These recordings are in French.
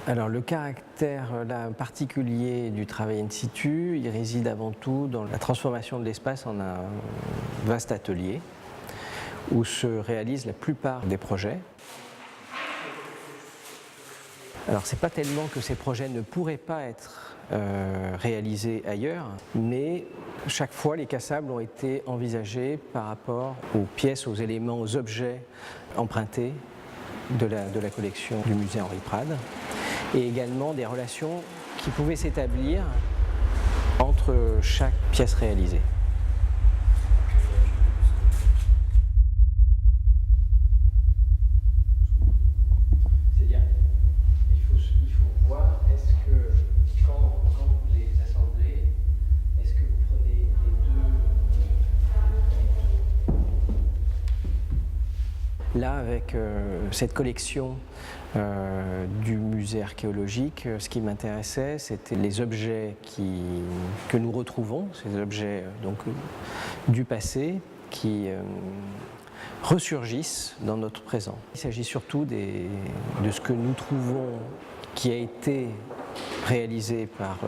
Alors le caractère là, particulier du travail in situ, il réside avant tout dans la transformation de l'espace en un vaste atelier où se réalisent la plupart des projets. Alors c'est pas tellement que ces projets ne pourraient pas être réalisés ailleurs, mais chaque fois les cassables ont été envisagés par rapport aux pièces, aux éléments, aux objets empruntés de la collection du musée Henri Prade, et également des relations qui pouvaient s'établir entre chaque pièce réalisée. C'est-à-dire, il faut voir, est-ce que quand vous les assemblez, est-ce que vous prenez les deux. Là, avec cette collection du musée archéologique, ce qui m'intéressait, c'était les objets que nous retrouvons, ces objets donc, du passé qui ressurgissent dans notre présent. Il s'agit surtout de ce que nous trouvons qui a été réalisé par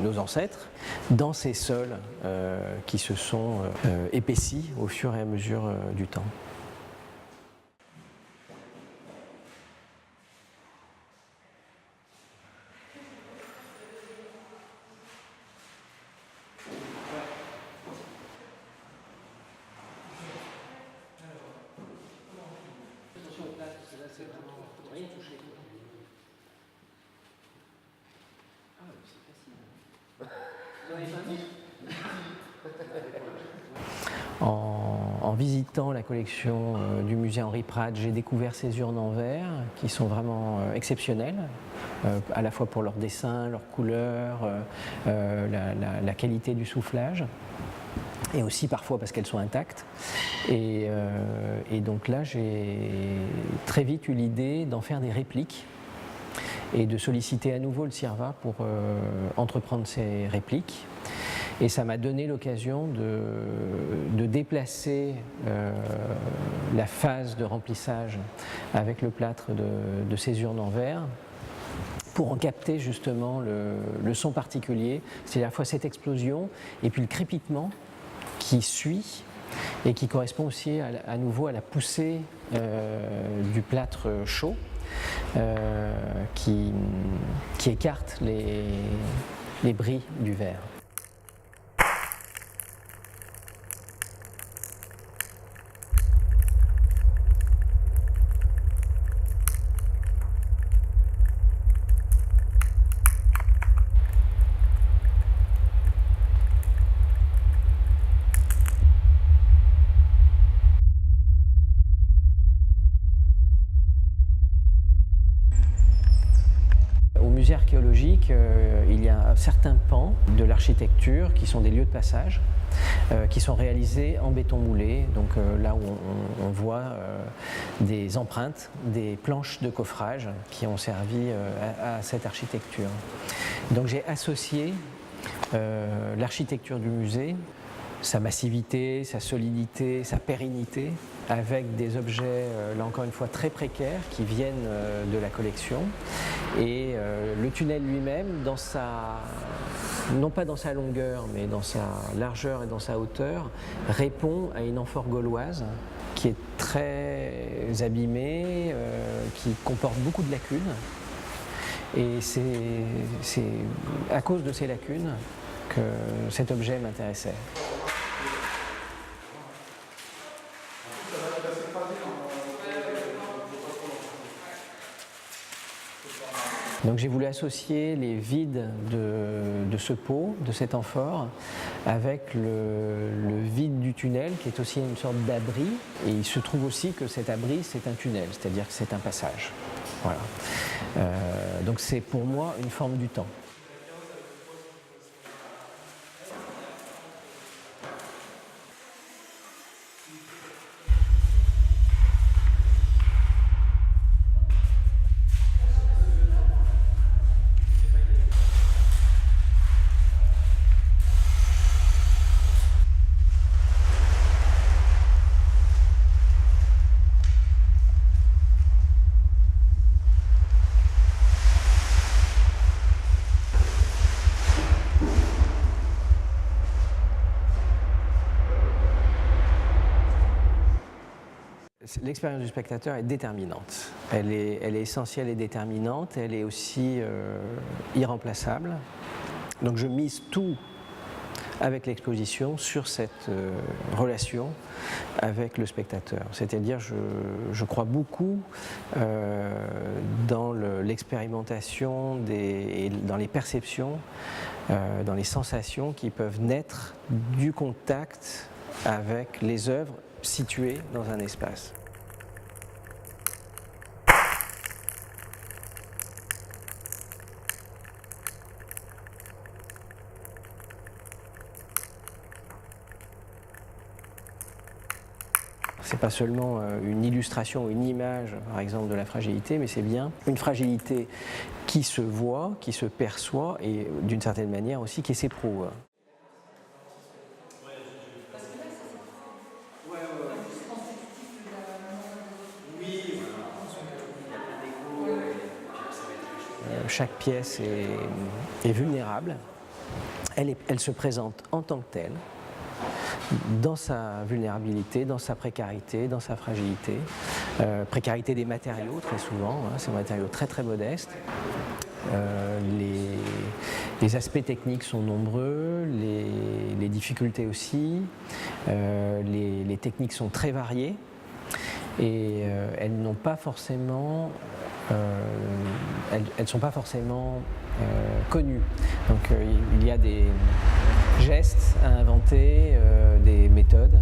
nos ancêtres dans ces sols qui se sont épaissis au fur et à mesure du temps. En visitant la collection du musée Henri Prade, j'ai découvert ces urnes en verre qui sont vraiment exceptionnelles, à la fois pour leur dessin, leur couleur, la qualité du soufflage, et aussi parfois parce qu'elles sont intactes. Et donc là, j'ai très vite eu l'idée d'en faire des répliques et de solliciter à nouveau le CIRVA pour entreprendre ces répliques. Et ça m'a donné l'occasion de déplacer la phase de remplissage avec le plâtre de ces urnes en verre pour en capter justement le son particulier, c'est à la fois cette explosion et puis le crépitement qui suit et qui correspond aussi à nouveau à la poussée du plâtre chaud qui écarte les bris du verre. Au musée archéologique, il y a certains pans de l'architecture qui sont des lieux de passage, qui sont réalisés en béton moulé, donc là où on voit des empreintes, des planches de coffrage qui ont servi à cette architecture. Donc j'ai associé l'architecture du musée, sa massivité, sa solidité, sa pérennité, avec des objets, là encore une fois, très précaires qui viennent de la collection. Et le tunnel lui-même, non pas dans sa longueur, mais dans sa largeur et dans sa hauteur, répond à une amphore gauloise qui est très abîmée, qui comporte beaucoup de lacunes. Et c'est à cause de ces lacunes que cet objet m'intéressait. Donc j'ai voulu associer les vides de ce pot, de cet amphore, avec le vide du tunnel qui est aussi une sorte d'abri. Et il se trouve aussi que cet abri c'est un tunnel, c'est-à-dire que c'est un passage. Voilà. Donc c'est pour moi une forme du temps. L'expérience du spectateur est déterminante. Elle est essentielle et déterminante. Elle est aussi irremplaçable. Donc je mise tout avec l'exposition sur cette relation avec le spectateur. C'est-à-dire je crois beaucoup dans l'expérimentation et dans les perceptions, dans les sensations qui peuvent naître du contact avec les œuvres situées dans un espace. C'est pas seulement une illustration, une image, par exemple, de la fragilité, mais c'est bien une fragilité qui se voit, qui se perçoit et d'une certaine manière aussi qui s'éprouve. Chaque pièce est vulnérable, elle se présente en tant que telle, dans sa vulnérabilité, dans sa précarité, dans sa fragilité. Précarité des matériaux très souvent, hein, c'est des matériaux très très modestes. Les aspects techniques sont nombreux, les difficultés aussi, les techniques sont très variées et elles n'ont pas forcément elles sont pas forcément connues. Donc il y a des gestes à inventer, des méthodes